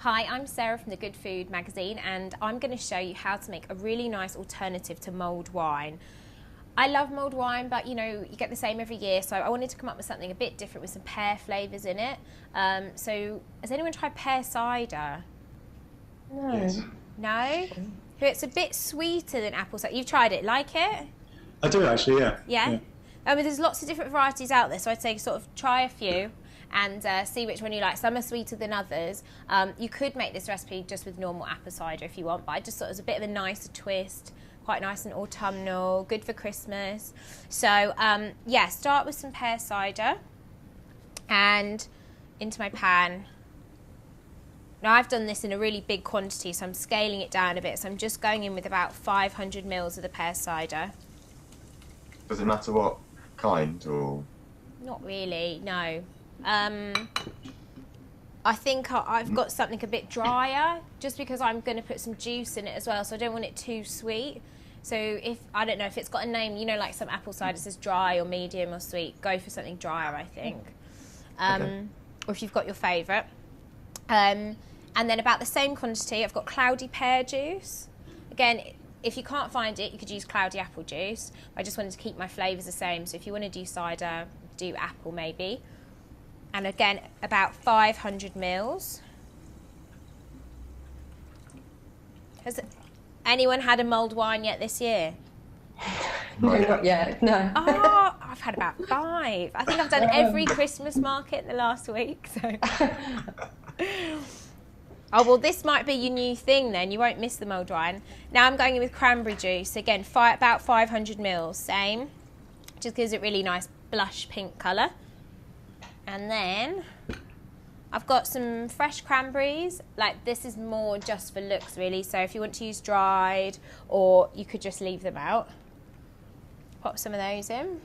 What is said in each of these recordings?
Hi, I'm Sarah from the Good Food magazine, and I'm going to show you how to make a really nice alternative to mulled wine. I love mulled wine, but you get the same every year, so I wanted to come up with something a bit different with some pear flavours in it. So has anyone tried pear cider? No. Yes. No? It's a bit sweeter than apple cider. You've tried it, like it? I do actually, yeah. Yeah? There's lots of different varieties out there, so I'd say sort of try a few and see which one you like. Some are sweeter than others. You could make this recipe just with normal apple cider if you want, but I just thought it was a bit of a nicer twist, quite nice and autumnal, good for Christmas. So start with some pear cider and into my pan. Now I've done this in a really big quantity, so I'm scaling it down a bit. So I'm just going in with about 500 mils of the pear cider. Does it matter what kind or? Not really, no. I think I've got something a bit drier, just because I'm going to put some juice in it as well, so I don't want it too sweet. So I don't know if it's got a name, like some apple cider says dry or medium or sweet, go for something drier, I think. Okay. Or if you've got your favourite. And then about the same quantity, I've got cloudy pear juice. Again, if you can't find it, you could use cloudy apple juice. I just wanted to keep my flavours the same, so if you want to do cider, do apple maybe. And again, about 500 mils. Has anyone had a mulled wine yet this year? Not Not yet, no. Oh, I've had about 5. I think I've done every Christmas market in the last week. So. Oh, well, this might be your new thing then. You won't miss the mulled wine. Now I'm going in with cranberry juice. Again, about 500 mils, same. Just gives it really nice blush pink colour. And then I've got some fresh cranberries. Like, this is more just for looks, really. So if you want to use dried, or you could just leave them out. Pop some of those in.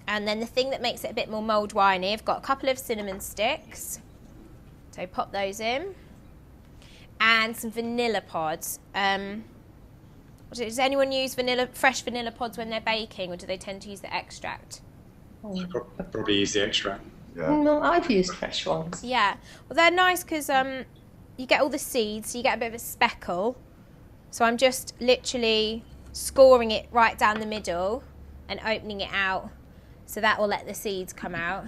And then the thing that makes it a bit more mulled winey, I've got a couple of cinnamon sticks. So pop those in. And some vanilla pods. Does anyone use fresh vanilla pods when they're baking, or do they tend to use the extract? I'd probably use the extract. Yeah. No, I've used fresh ones. Yeah, well, they're nice because you get all the seeds, so you get a bit of a speckle. So I'm just literally scoring it right down the middle and opening it out, so that will let the seeds come out.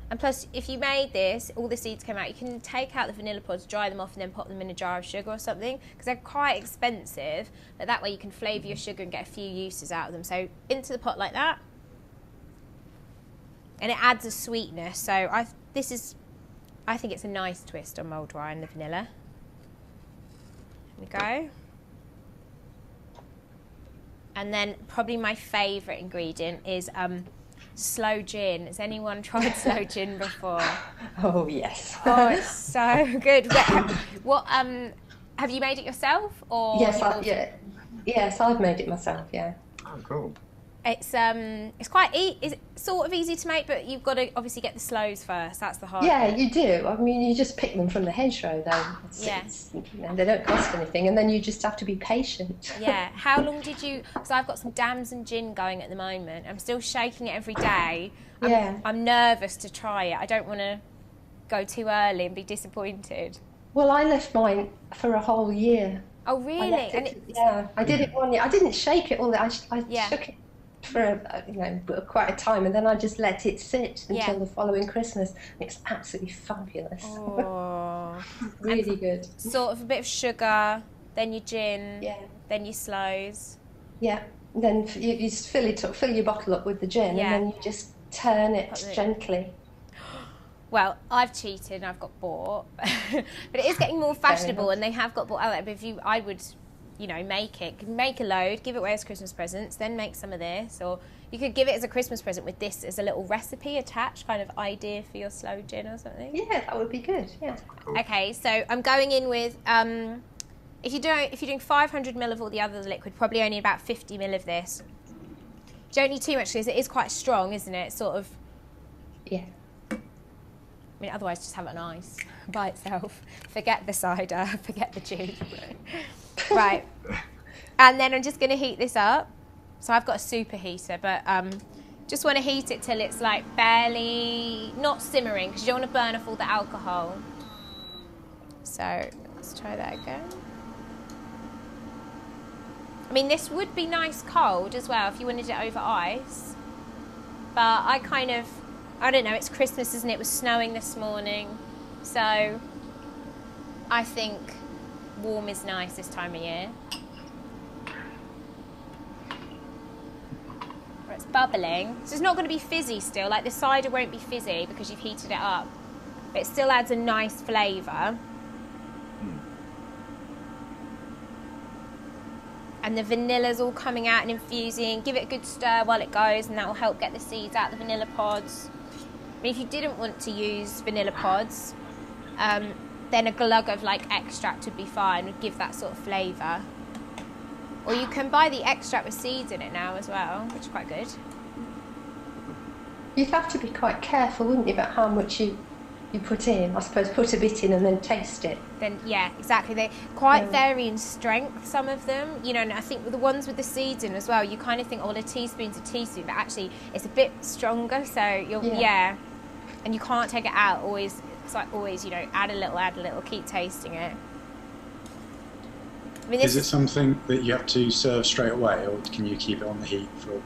And plus, if you made this, all the seeds come out, you can take out the vanilla pods, dry them off, and then pop them in a jar of sugar or something, because they're quite expensive, but that way you can flavour your sugar and get a few uses out of them. So into the pot like that. And it adds a sweetness, so I think it's a nice twist on mulled wine, the vanilla. There we go. And then probably my favourite ingredient is sloe gin. Has anyone tried sloe gin before? Oh, yes. Oh, it's so good. What have you made it yourself, or? Yes, I've made it myself, yeah. Oh, cool. It's quite it's sort of easy to make, but you've got to obviously get the sloes first. That's the hard Yeah, bit. you do. I mean, you just pick them from the hedgerow, though. Yeah. They don't cost anything, and then you just have to be patient. Yeah. How long did you? Because I've got some damson gin going at the moment. I'm still shaking it every day. I'm nervous to try it. I don't want to go too early and be disappointed. Well, I left mine for a whole year. Oh, really? I did it 1 year. I didn't shake it all. I Yeah. shook it for quite a time, and then I just let it sit until the following Christmas. It's absolutely fabulous. Oh. Really good. Sort of a bit of sugar, then your gin, Yeah. then your sloes. Yeah. And then you just fill your bottle up with the gin, Yeah. and then you just turn it Put it- gently. Well, I've cheated and I've got bought, but it is getting more fashionable, and they have got bought out there. But I would, make a load, give it away as Christmas presents, then make some of this, or you could give it as a Christmas present with this as a little recipe attached, kind of idea for your sloe gin or something. Yeah, that would be good. Yeah. Cool. Okay, so I'm going in with if you're doing 500 ml of all the other liquid, probably only about 50 ml of this. You don't need too much because it is quite strong, isn't it? Sort of. Yeah. I mean, otherwise just have it on ice by itself. Forget the cider, forget the juice. Right. And then I'm just going to heat this up. So I've got a superheater, but just want to heat it till it's like barely, not simmering, because you don't want to burn off all the alcohol. So let's try that again. I mean, this would be nice cold as well if you wanted it over ice. But I don't know, it's Christmas, isn't it? It was snowing this morning. So I think warm is nice this time of year. It's bubbling. So it's not going to be fizzy still. Like the cider won't be fizzy because you've heated it up. But it still adds a nice flavour. And the vanilla's all coming out and infusing. Give it a good stir while it goes, and that will help get the seeds out of the vanilla pods. I mean, if you didn't want to use vanilla pods, then a glug of like extract would be fine. Would give that sort of flavour. Or you can buy the extract with seeds in it now as well, which is quite good. You'd have to be quite careful, wouldn't you, about how much you put in? I suppose put a bit in and then taste it. Then yeah, exactly. They quite vary in strength, some of them. You know, and I think with the ones with the seeds in as well, you kind of think, oh, well, a teaspoon's a teaspoon, but actually it's a bit stronger. So you'll and you can't take it out. Always, it's like always, you know, add a little, keep tasting it. I mean, is it something that you have to serve straight away, or can you keep it on the heat for a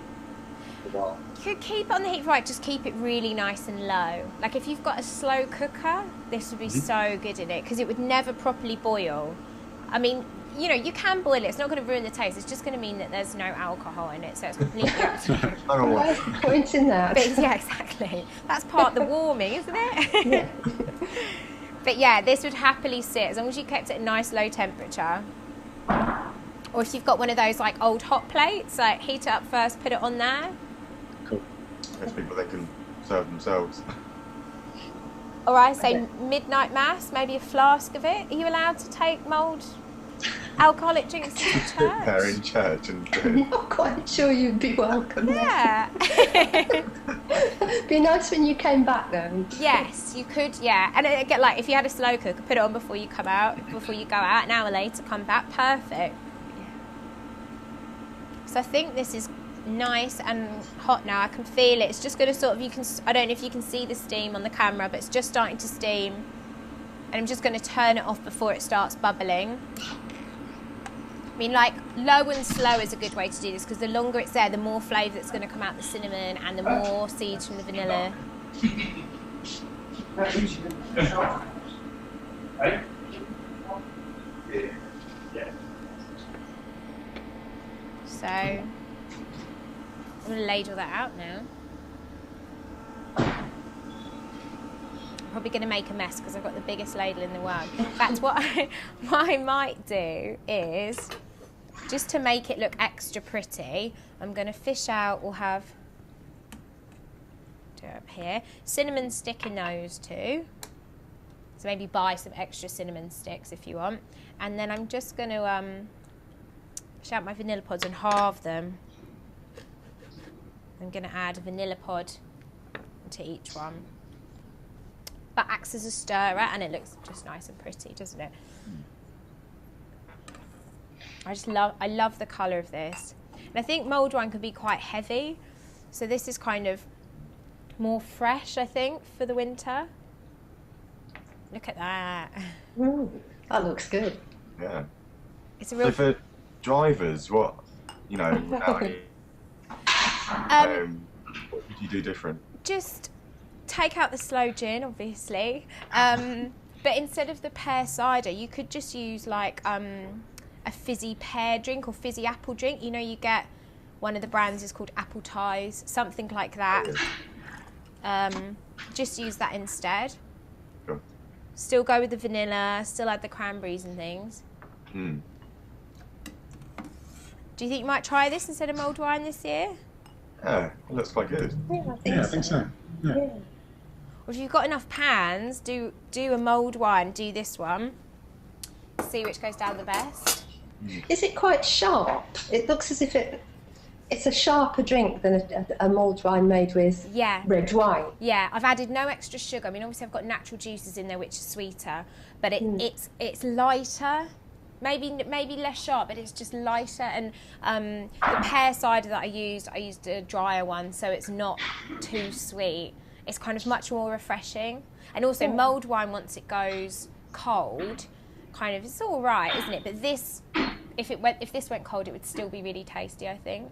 while? You could keep it on the heat for like, just keep it really nice and low. Like if you've got a slow cooker, this would be so good in it because it would never properly boil. I mean, you know, you can boil it. It's not going to ruin the taste. It's just going to mean that there's no alcohol in it, so it's completely up to you. Where's the point in that? But, yeah, exactly. That's part of the warming, isn't it? Yeah. But yeah, this would happily sit as long as you kept it at a nice low temperature. Or if you've got one of those like old hot plates, like heat it up first, put it on there. Cool. There's people that can serve themselves. Or I say midnight mass, maybe a flask of it. Are you allowed to take mulled alcoholic drinks to church? They're in church and I'm not quite sure you'd be welcome. Yeah. Be nice when you came back though. Yes, you could, yeah. And again, like if you had a slow cooker, put it on before you come out, before you go out, an hour later, come back, perfect. So I think this is nice and hot now. I can feel it. It's just going to sort of, I don't know if you can see the steam on the camera, but it's just starting to steam. And I'm just going to turn it off before it starts bubbling. I mean, like, low and slow is a good way to do this because the longer it's there, the more flavour that's going to come out the cinnamon and the more seeds from the vanilla. So, I'm going to ladle that out now. Probably going to make a mess because I've got the biggest ladle in the world. In fact, what I might do is, just to make it look extra pretty, I'm going to fish out, we'll have, do it up here, cinnamon stick in those two. So maybe buy some extra cinnamon sticks if you want. And then I'm just going to fish out my vanilla pods and halve them. I'm going to add a vanilla pod to each one. But acts as a stirrer and it looks just nice and pretty, doesn't it? I love the colour of this. And I think mulled wine could be quite heavy. So this is kind of more fresh, I think, for the winter. Look at that. That looks good. Yeah. It's a real... So for drivers, what, you know, without any, what would you do different? Just take out the slow gin, obviously. But instead of the pear cider, you could just use like a fizzy pear drink or fizzy apple drink. You know, you get one of the brands is called Apple Ties, something like that. Just use that instead. Sure. Still go with the vanilla, still add the cranberries and things. Do you think you might try this instead of mulled wine this year? Yeah, it looks quite good. Yeah, I think so. Yeah. Or if you've got enough pans, do a mulled wine, do this one. See which goes down the best. Is it quite sharp? It looks as if it's a sharper drink than a mulled wine made with red wine. Yeah, I've added no extra sugar. I mean, obviously I've got natural juices in there, which is sweeter, but it's lighter. Maybe less sharp, but it's just lighter. And the pear cider that I used a drier one, so it's not too sweet. It's kind of much more refreshing. And also mulled wine, once it goes cold, kind of, it's all right, isn't it? But this, if this went cold, it would still be really tasty, I think.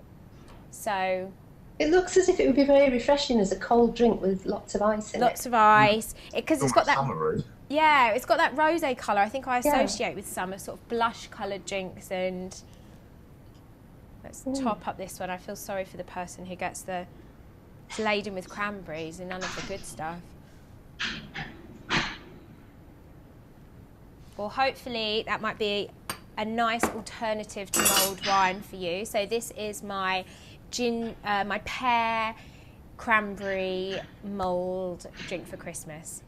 So it looks as if it would be very refreshing as a cold drink with lots of ice in it. Lots of ice, because it's got that. Summery. Yeah, it's got that rosé colour. I think I associate with summer, sort of blush-coloured drinks. And let's top up this one. I feel sorry for the person who gets it's laden with cranberries and none of the good stuff. Well, hopefully that might be a nice alternative to mulled wine for you. So this is my my pear cranberry mulled drink for Christmas.